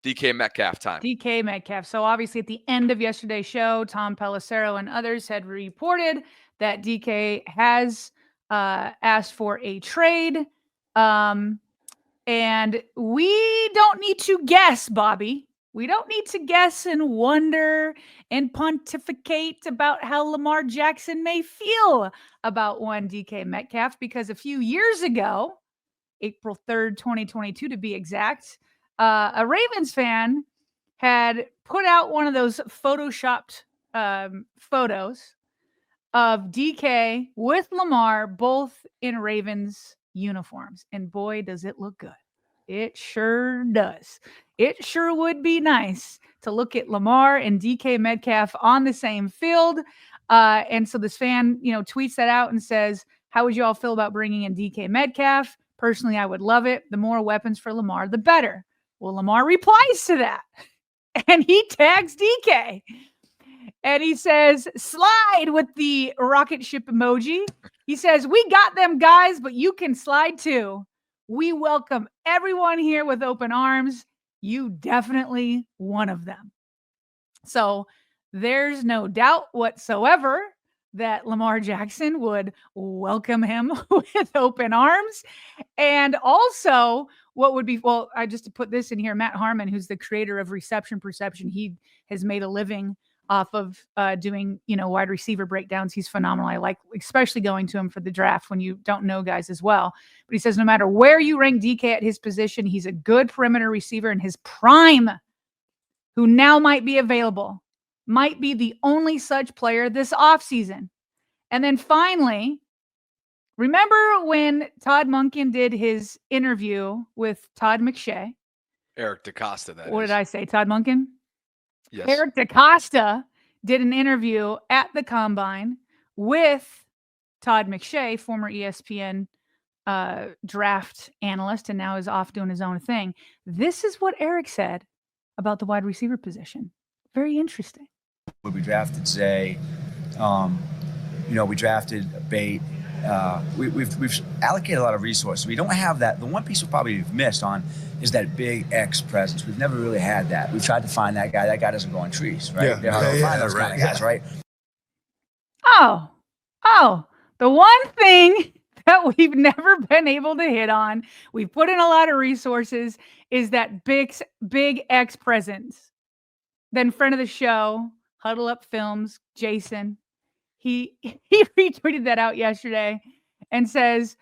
DK Metcalf time. DK Metcalf. So obviously at the end of yesterday's show, Tom Pelissero and others had reported that DK has asked for a trade. And we don't need to guess, Bobby. We don't need to guess and wonder and pontificate about how Lamar Jackson may feel about one DK Metcalf, because a few years ago, April 3rd, 2022 to be exact, a Ravens fan had put out one of those photoshopped photos of DK with Lamar, both in Ravens uniforms. And boy, does it look good. It sure does. It sure would be nice to look at Lamar and DK Metcalf on the same field. And so this fan, tweets that out and says, how would you all feel about bringing in DK Metcalf? Personally, I would love it. The more weapons for Lamar, the better. Well, Lamar replies to that and he tags DK. And he says, slide with the rocket ship emoji. He says, we got them guys, but you can slide too. We welcome everyone here with open arms. You definitely one of them. So there's no doubt whatsoever that Lamar Jackson would welcome him with open arms. And also, what would be, well, I just to put this in here, Matt Harmon, who's the creator of Reception Perception, he has made a living off of doing, wide receiver breakdowns. He's phenomenal. I like especially going to him for the draft when you don't know guys as well. But he says no matter where you rank DK at his position, he's a good perimeter receiver in his prime, who now might be available, might be the only such player this offseason. And then finally, remember when Todd Monken did his interview with Todd McShay? Eric DeCosta, What did I say? Todd Monken? Yes. Eric DeCosta did an interview at the Combine with Todd McShay, former ESPN draft analyst, and now is off doing his own thing. This is what Eric said about the wide receiver position. Very interesting. We drafted Zay. We drafted Bate. We've allocated a lot of resources. We don't have that. The one piece we probably have missed on is that big X presence. We've never really had that. We've tried to find that guy. That guy doesn't go on trees, right? Find those kind of guys, right? Oh, the one thing that we've never been able to hit on, we've put in a lot of resources, is that big X presence. Then friend of the show, Huddle Up Films, Jason, he retweeted that out yesterday and says,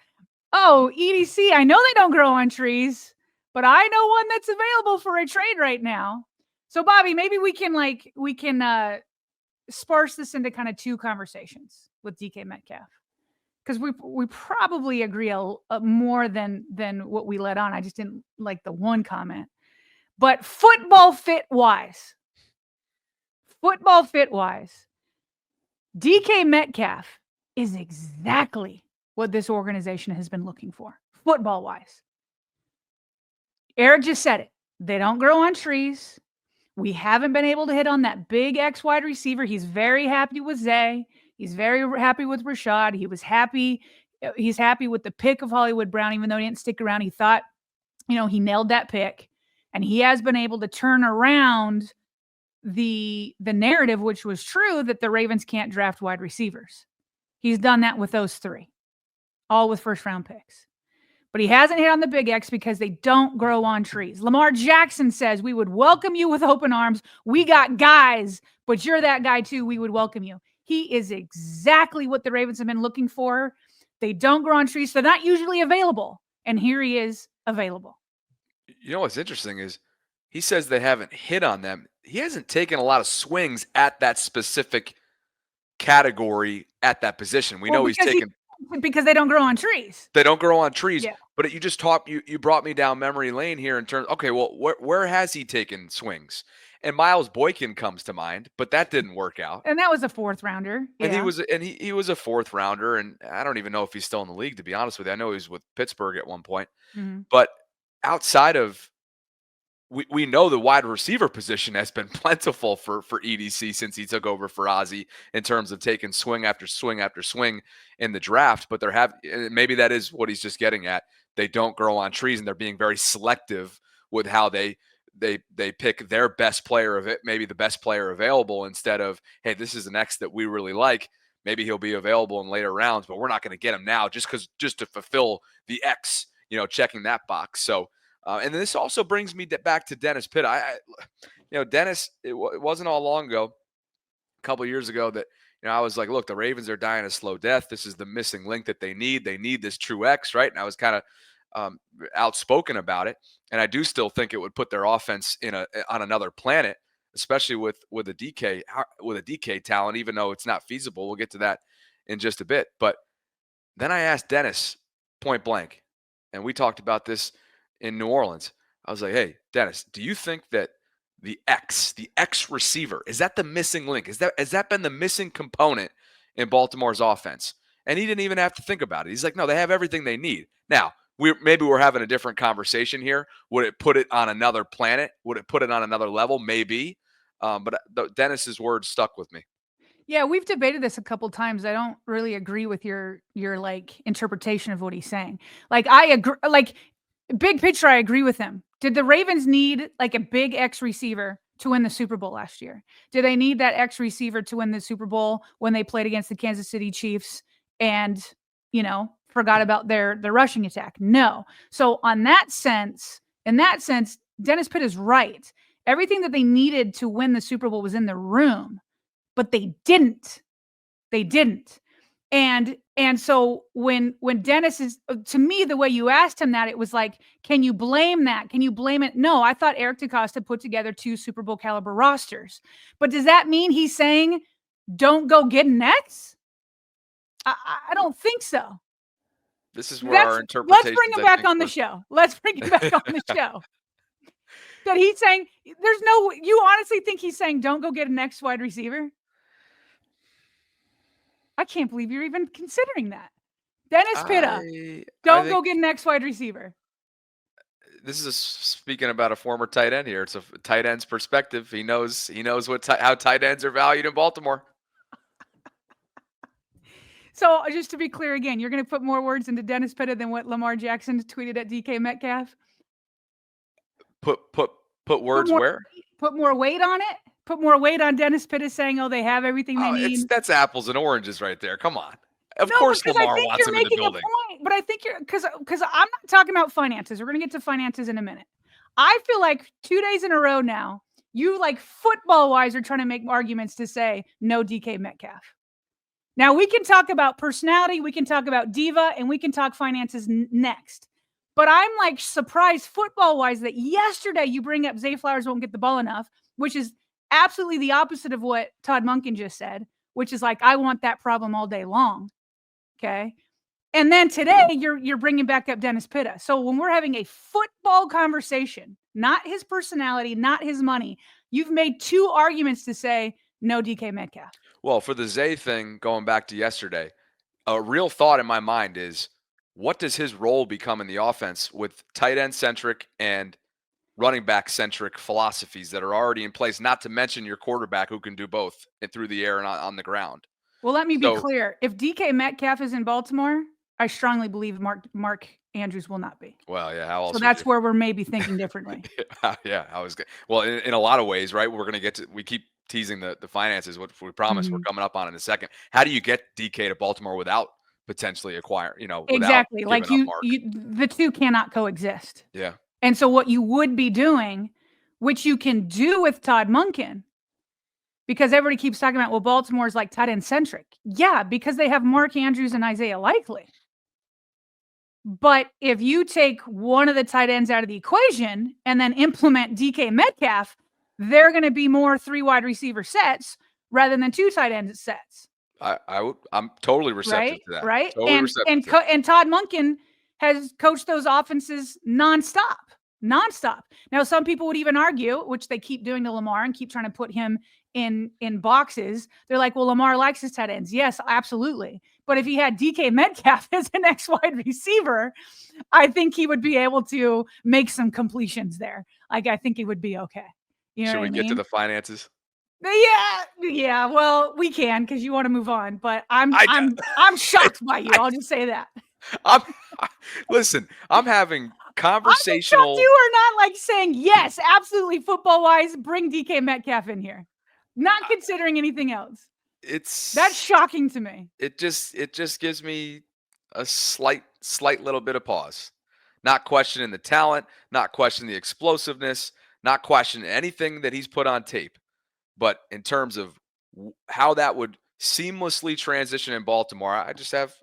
oh, EDC, I know they don't grow on trees, but I know one that's available for a trade right now. So Bobby, maybe we can sparse this into kind of two conversations with DK Metcalf, because we probably agree more than what we let on. I just didn't like the one comment. But football fit wise, DK Metcalf is exactly what this organization has been looking for, football wise. Eric just said it. They don't grow on trees. We haven't been able to hit on that big X wide receiver. He's very happy with Zay. He's very happy with Rashad. He's happy with the pick of Hollywood Brown, even though he didn't stick around. He thought, he nailed that pick. And he has been able to turn around the narrative, which was true, that the Ravens can't draft wide receivers. He's done that with those three, all with first round picks. But he hasn't hit on the big X because they don't grow on trees. Lamar Jackson says, we would welcome you with open arms. We got guys, but you're that guy too. We would welcome you. He is exactly what the Ravens have been looking for. They don't grow on trees. So they're not usually available. And here he is available. You know what's interesting is he says they haven't hit on them. He hasn't taken a lot of swings at that specific category at that position. We know he's taken because they don't grow on trees. They don't grow on trees. Yeah. But you just you brought me down memory lane here in terms. Okay, well, where has he taken swings? And Miles Boykin comes to mind, but that didn't work out. And that was a fourth rounder. And he was a fourth rounder, and I don't even know if he's still in the league, to be honest with you. I know he was with Pittsburgh at one point. Mm-hmm. But outside of we know the wide receiver position has been plentiful for EDC since he took over for Ozzie in terms of taking swing after swing after swing in the draft. But maybe that is what he's just getting at. They don't grow on trees, and they're being very selective with how they they pick their best player of it, maybe the best player available, instead of, hey, this is an X that we really like. Maybe he'll be available in later rounds, but we're not going to get him now just to fulfill the X, checking that box. So, and this also brings me back to Dennis Pitta. Dennis, it wasn't all long ago, a couple of years ago, that I was like, look, the Ravens are dying a slow death. This is the missing link that they need. They need this true X, right? And I was kind of outspoken about it, and I do still think it would put their offense on another planet, especially with a DK talent, even though it's not feasible. We'll get to that in just a bit. But then I asked Dennis point blank, and we talked about this in New Orleans. I was like, hey, Dennis, do you think that the X receiver, is that the missing link? Has that been the missing component in Baltimore's offense? And he didn't even have to think about it. He's like, no, they have everything they need. Now, maybe we're having a different conversation here. Would it put it on another planet? Would it put it on another level? Maybe. But Dennis's words stuck with me. Yeah, we've debated this a couple times. I don't really agree with your like interpretation of what he's saying. Like, I agree, like, big picture, I agree with him. Did the Ravens need like a big X receiver to win the Super Bowl last year? Did they need that X receiver to win the Super Bowl when they played against the Kansas City Chiefs and, forgot about their rushing attack? No. So in that sense, Dennis Pitta is right. Everything that they needed to win the Super Bowl was in the room, but they didn't. And so when Dennis is, to me, the way you asked him that, it was like, can you blame that? Can you blame it? No, I thought Eric DeCosta put together 2 Super Bowl caliber rosters. But does that mean he's saying don't go get an X? I don't think so. This is where our interpretation. Let's bring him back on the show. That he's saying you honestly think he's saying don't go get an X wide receiver? I can't believe you're even considering that. Dennis Pitta, don't go get an X wide receiver. This is speaking about a former tight end here. It's a tight end's perspective. He knows how tight ends are valued in Baltimore. So just to be clear again, you're going to put more words into Dennis Pitta than what Lamar Jackson tweeted at DK Metcalf? Put words where? Put more weight on it? Put more weight on Dennis Pitta saying, oh, they have everything they need? That's apples and oranges right there. Come on. Of course Lamar wants him in the building. But I think because I'm not talking about finances. We're going to get to finances in a minute. I feel like 2 days in a row now, you like football-wise are trying to make arguments to say no DK Metcalf. Now, we can talk about personality, we can talk about diva, and we can talk finances next. But I'm like surprised football-wise that yesterday you bring up Zay Flowers won't get the ball enough, which is absolutely the opposite of what Todd Monken just said, which is like, I want that problem all day long. Okay. And then today you're bringing back up Dennis Pitta. So when we're having a football conversation, not his personality, not his money, you've made 2 arguments to say no DK Metcalf. Well, for the Zay thing, going back to yesterday, a real thought in my mind is, what does his role become in the offense with tight end centric and running back centric philosophies that are already in place, not to mention your quarterback who can do both through the air and on the ground? Well, let me be clear. If DK Metcalf is in Baltimore, I strongly believe Mark Andrews will not be. Well, yeah. How else? So that's where we're maybe thinking differently. Yeah. Well, in a lot of ways, right? We're going to we keep teasing the finances, what we promised we're coming up on in a second. How do you get DK to Baltimore without potentially acquiring, exactly. Like the 2 cannot coexist. Yeah. And so what you would be doing, which you can do with Todd Monken, because everybody keeps talking about, well, Baltimore's like tight end centric. Yeah, because they have Mark Andrews and Isaiah Likely. But if you take one of the tight ends out of the equation and then implement DK Metcalf, they're going to be more 3 wide receiver sets rather than 2 tight end sets. I'm totally receptive to that. Right. Totally and Todd Monken has coached those offenses nonstop. Now, some people would even argue, which they keep doing to Lamar and keep trying to put him in boxes. They're like, well, Lamar likes his tight ends. Yes, absolutely. But if he had DK Metcalf as an X wide receiver, I think he would be able to make some completions there. Like, I think he would be okay. Should we get to the finances? Yeah. Well, we can, because you want to move on. But I'm shocked by you. I'll just say that. Listen, I'm having conversational. You are not like saying yes, absolutely football wise. Bring DK Metcalf in here, not considering anything else. That's shocking to me. It just gives me a slight little bit of pause. Not questioning the talent, not questioning the explosiveness, not questioning anything that he's put on tape. But in terms of how that would seamlessly transition in Baltimore, I just have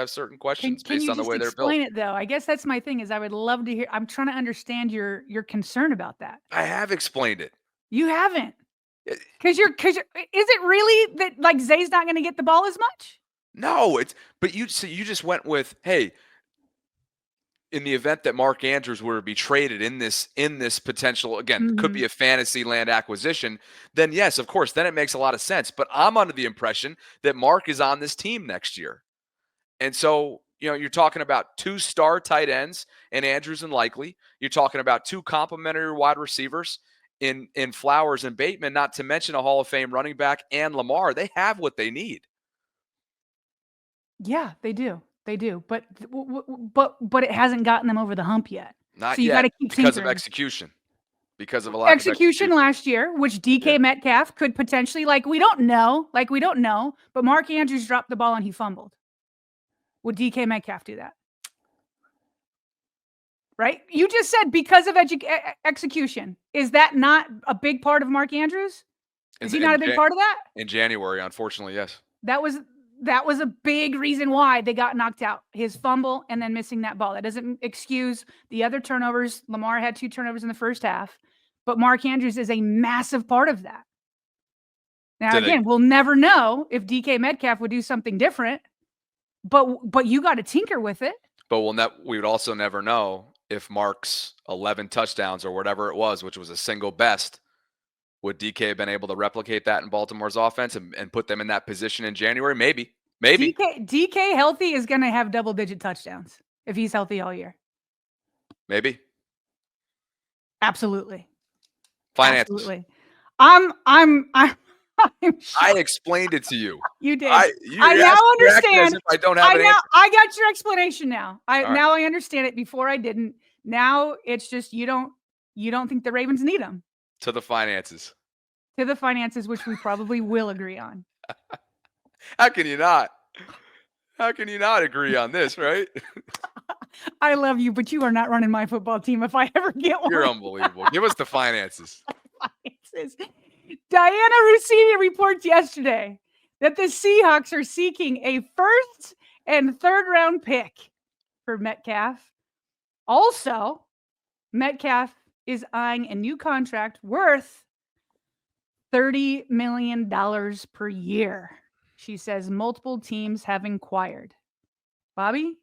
certain questions Can based you on the just way they're built. explain it though? I guess that's my thing. Is I would love to hear. I'm trying to understand your concern about that. I have explained it. You haven't, because is it really that like Zay's not going to get the ball as much? No, but you just went with, hey, in the event that Mark Andrews were to be traded in this potential, again, could be a fantasy land acquisition, then yes, of course, then it makes a lot of sense. But I'm under the impression that Mark is on this team next year. And so, you're talking about 2 star tight ends in Andrews and Likely. You're talking about 2 complementary wide receivers in Flowers and Bateman, not to mention a Hall of Fame running back and Lamar. They have what they need. Yeah, they do. They do. But it hasn't gotten them over the hump yet. Not so you yet, got to keep because tinkering. of execution. Because of a lack of execution last year, which DK Metcalf could potentially, we don't know, but Mark Andrews dropped the ball and he fumbled. Would DK Metcalf do that? Right? You just said because of execution. Is that not a big part of Mark Andrews? Is he not a big part of that? In January, unfortunately, yes. That was a big reason why they got knocked out. His fumble and then missing that ball. That doesn't excuse the other turnovers. Lamar had 2 turnovers in the first half, but Mark Andrews is a massive part of that. Now, again, we'll never know if DK Metcalf would do something different, but you got to tinker with it. But we would also never know if Mark's 11 touchdowns or whatever it was, which was a single best, would DK have been able to replicate that in Baltimore's offense and put them in that position in January? Maybe. DK healthy is going to have double-digit touchdowns if he's healthy all year. Maybe. Absolutely. Finances. Absolutely. I'm I explained it to you. You did. I now understand. I don't have an answer. I got your explanation now. Right. Now I understand it. Before I didn't. Now it's just you don't think the Ravens need him. To the finances. To the finances, which we probably will agree on. How can you not? How can you not agree on this, right? I love you, but you are not running my football team if I ever get one. You're unbelievable. Give us the finances. Diana Rossini reports yesterday that the Seahawks are seeking a 1st and 3rd round pick for Metcalf. Also, Metcalf is eyeing a new contract worth $30 million per year. She says multiple teams have inquired. Bobby,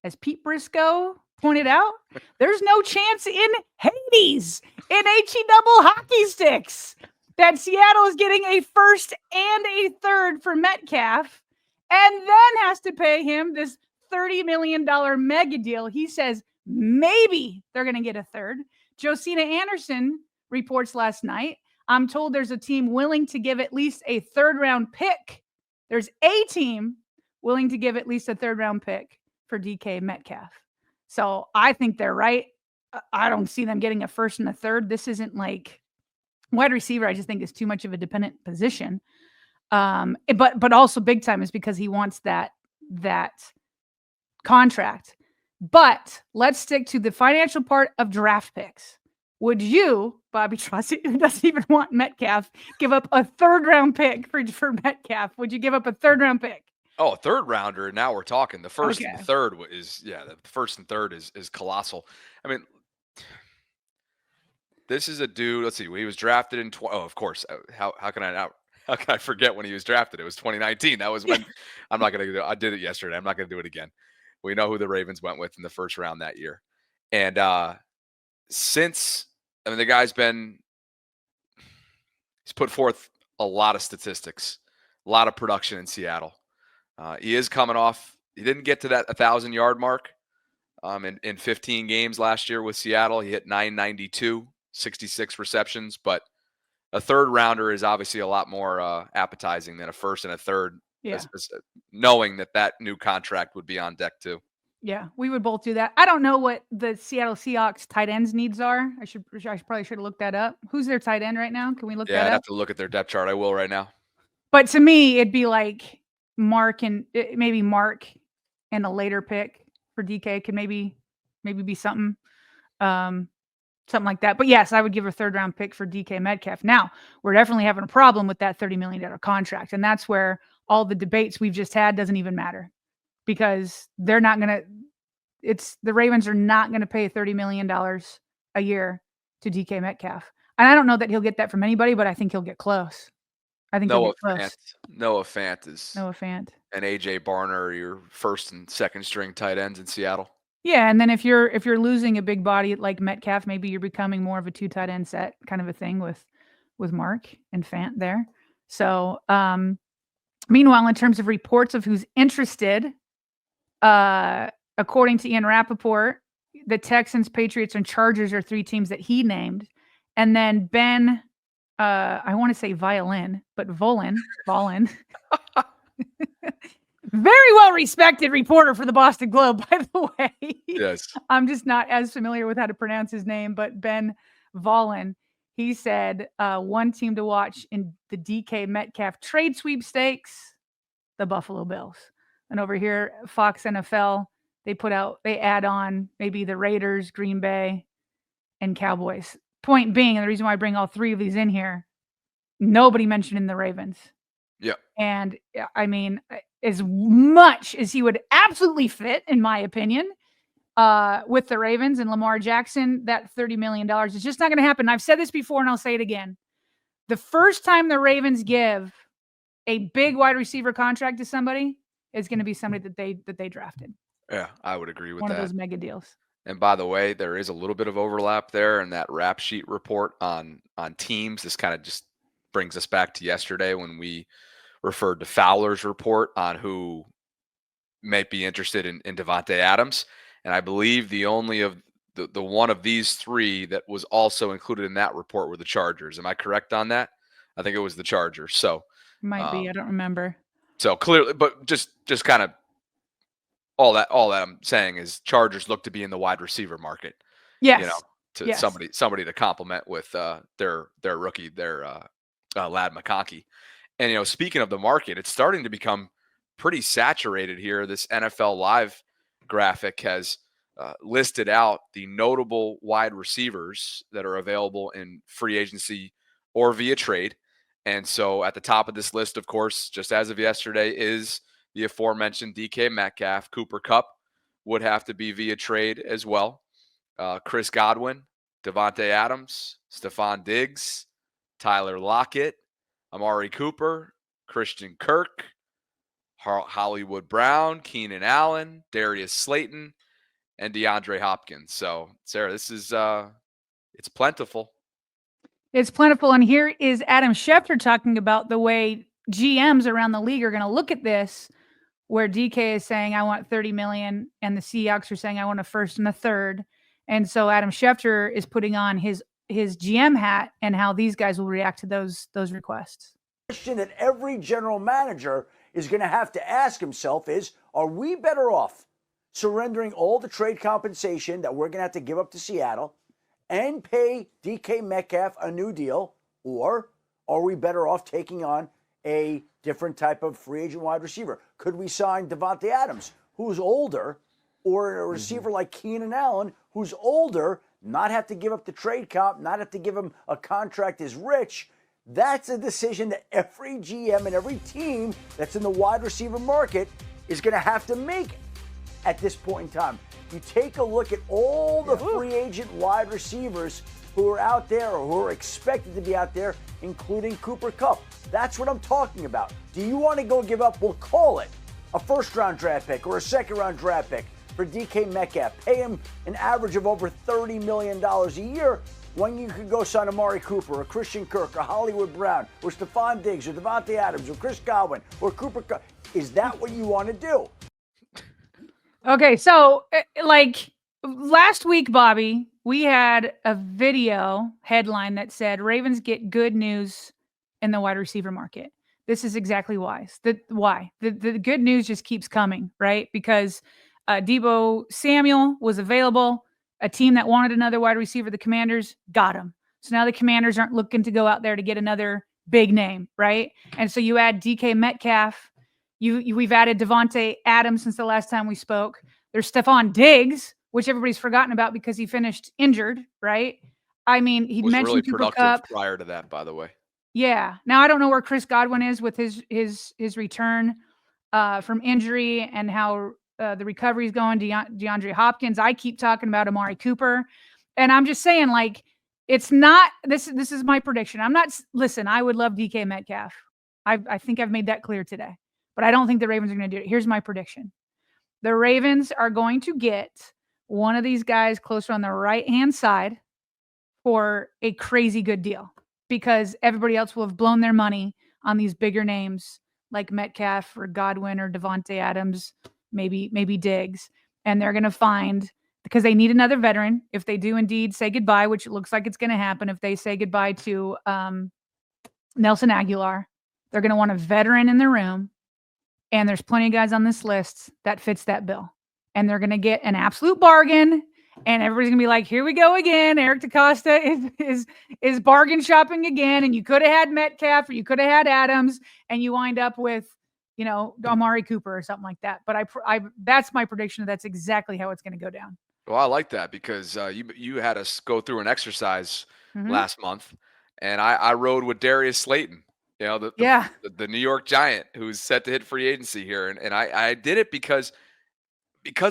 as Pete Briscoe pointed out, there's no chance in Hades, in HE double hockey sticks, that Seattle is getting a 1st and a 3rd for Metcalf and then has to pay him this $30 million mega deal. He says maybe they're going to get a 3rd. Josina Anderson reports last night, I'm told there's a team willing to give at least a 3rd round pick. There's a team willing to give at least a 3rd round pick for DK Metcalf. So I think they're right. I don't see them getting a 1st and a 3rd. This isn't like wide receiver. I just think is too much of a dependent position. But also big time is because he wants that contract. But let's stick to the financial part of draft picks. Would you, Bobby Trussy, who doesn't even want Metcalf, give up a 3rd round pick for Metcalf? Would you give up a 3rd round pick? Oh, a 3rd rounder. Now we're talking. The 1st and 3rd is, the 1st and 3rd is colossal. I mean, this is a dude. Let's see. He was drafted in. Of course. How can I forget when he was drafted? It was 2019. That was when. I'm not gonna do. I did it yesterday. I'm not gonna do it again. We know who the Ravens went with in the 1st round that year, and the guy's he's put forth a lot of statistics, a lot of production in Seattle. He is coming off. He didn't get to that 1,000-yard mark in 15 games last year with Seattle. He hit 992, 66 receptions, but a 3rd rounder is obviously a lot more appetizing than a 1st and a 3rd, knowing that new contract would be on deck too. Yeah, we would both do that. I don't know what the Seattle Seahawks tight ends needs are. I probably should have looked that up. Who's their tight end right now? Can we look Yeah, that I'd up? have to look at their depth chart. I will right now. But to me, it'd be like Mark and maybe Mark and a later pick for DK could maybe be something. Something like that. But yes, I would give a 3rd round pick for DK Metcalf. Now, we're definitely having a problem with that $30 million contract. And that's where all the debates we've just had doesn't even matter, because they're not going to, the Ravens are not going to pay $30 million a year to DK Metcalf. And I don't know that he'll get that from anybody, but I think he'll get close. I think he'll get close. Noah Fant is Noah Fant. And AJ Barner, your 1st and 2nd string tight ends in Seattle. Yeah, and then if you're losing a big body like Metcalf, maybe you're becoming more of a 2 tight end set kind of a thing with Mark and Fant there. So, meanwhile, in terms of reports of who's interested, according to Ian Rappaport, the Texans, Patriots, and Chargers are 3 teams that he named. And then Ben, I want to say violin, but Volin, very well respected reporter for the Boston Globe, by the way. Yes. I'm just not as familiar with how to pronounce his name, but Ben Volin, he said one team to watch in the DK Metcalf trade sweepstakes, the Buffalo Bills. And over here, Fox NFL, they add on maybe the Raiders, Green Bay, and Cowboys. Point being, and the reason why I bring all 3 of these in here, nobody mentioned in the Ravens. Yeah. And I mean, as much as he would absolutely fit, in my opinion, with the Ravens and Lamar Jackson, that $30 million is just not going to happen. I've said this before and I'll say it again. The first time the Ravens give a big wide receiver contract to somebody is going to be somebody that they drafted. Yeah, I would agree with that. One of those mega deals. And by the way, there is a little bit of overlap there in that rap sheet report on teams. This kind of just brings us back to yesterday when we referred to Fowler's report on who might be interested in Davante Adams. And I believe the only of the one of these 3 that was also included in that report were the Chargers. Am I correct on that? I think it was the Chargers. So might be. I don't remember. So clearly, but just kind of all that I'm saying is Chargers look to be in the wide receiver market. Yes. You know, to somebody to complement with their rookie, Lad McConkey. And, you know, speaking of the market, it's starting to become pretty saturated here. This NFL Live graphic has listed out the notable wide receivers that are available in free agency or via trade. And so at the top of this list, of course, just as of yesterday, is the aforementioned DK Metcalf. Cooper Kupp would have to be via trade as well. Chris Godwin, Davante Adams, Stephon Diggs, Tyler Lockett, Amari Cooper, Christian Kirk, Hollywood Brown, Keenan Allen, Darius Slayton, and DeAndre Hopkins. So, Sarah, this is it's plentiful. It's plentiful. And here is Adam Schefter talking about the way GMs around the league are going to look at this, where DK is saying, I want $30 million, and the Seahawks are saying, I want a 1st and a 3rd. And so Adam Schefter is putting on his GM hat and how these guys will react to those requests. The question that every general manager is going to have to ask himself is, are we better off surrendering all the trade compensation that we're going to have to give up to Seattle and pay DK Metcalf a new deal, or are we better off taking on a different type of free agent wide receiver? Could we sign Davante Adams, who's older, or a receiver like Keenan Allen, who's older, not have to give up the trade comp, not have to give him a contract as rich? That's a decision that every GM and every team that's in the wide receiver market is going to have to make at this point in time. You take a look at all the free agent wide receivers who are out there or who are expected to be out there, including Cooper Kupp. That's what I'm talking about. Do you want to go give up, we'll call it, a 1st-round draft pick or a 2nd-round draft pick for DK Metcalf, pay him an average of over $30 million a year, when you could go sign Amari Cooper or Christian Kirk or Hollywood Brown or Stephon Diggs or Davante Adams or Chris Godwin or Cooper Kupp? Is that what you want to do? Okay, so like last week, Bobby, we had a video headline that said Ravens get good news in the wide receiver market. This is exactly why. The good news just keeps coming, right? Because Debo Samuel was available. A team that wanted another wide receiver, the Commanders, got him. So now the Commanders aren't looking to go out there to get another big name, right? And so you add DK Metcalf. We've added Devontae Adams since the last time we spoke. There's Stephon Diggs, which everybody's forgotten about because he finished injured, right? I mean, he Was mentioned really Cooper productive Kupp. prior to that, by the way. Yeah. Now I don't know where Chris Godwin is with his return from injury and how the recovery is going. DeAndre Hopkins. I keep talking about Amari Cooper, and I'm just saying, like, it's not this. This is my prediction. I'm not. Listen, I would love DK Metcalf. I think I've made that clear today, but I don't think the Ravens are going to do it. Here's my prediction: the Ravens are going to get one of these guys closer on the right hand side for a crazy good deal because everybody else will have blown their money on these bigger names like Metcalf or Godwin or Devontae Adams, maybe Diggs. And they're going to find, because they need another veteran, if they do indeed say goodbye, which it looks like it's going to happen, if they say goodbye to Nelson Aguilar, they're going to want a veteran in the room. And there's plenty of guys on this list that fits that bill. And they're going to get an absolute bargain. And everybody's gonna be like, "Here we go again." Eric DeCosta is bargain shopping again. And you could have had Metcalf, or you could have had Adams, and you wind up with, Amari Cooper or something like that. But I that's my prediction. That's exactly how it's going to go down. Well, I like that because you had us go through an exercise last month, and I rode with Darius Slayton. The New York Giant, who's set to hit free agency here, and I did it because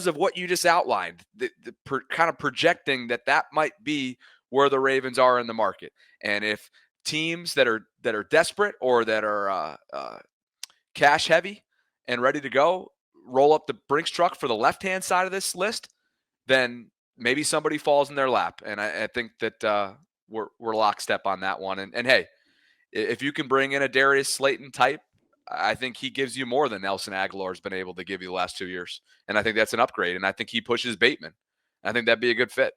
of what you just outlined, kind of projecting that might be where the Ravens are in the market. And if teams that are desperate or that are cash heavy and ready to go roll up the Brinks truck for the left-hand side of this list, then maybe somebody falls in their lap. And I think that we're lockstep on that one. And hey, if you can bring in a Darius Slayton type, I think he gives you more than Nelson Aguilar has been able to give you the last 2 years. And I think that's an upgrade. And I think he pushes Bateman. I think that'd be a good fit.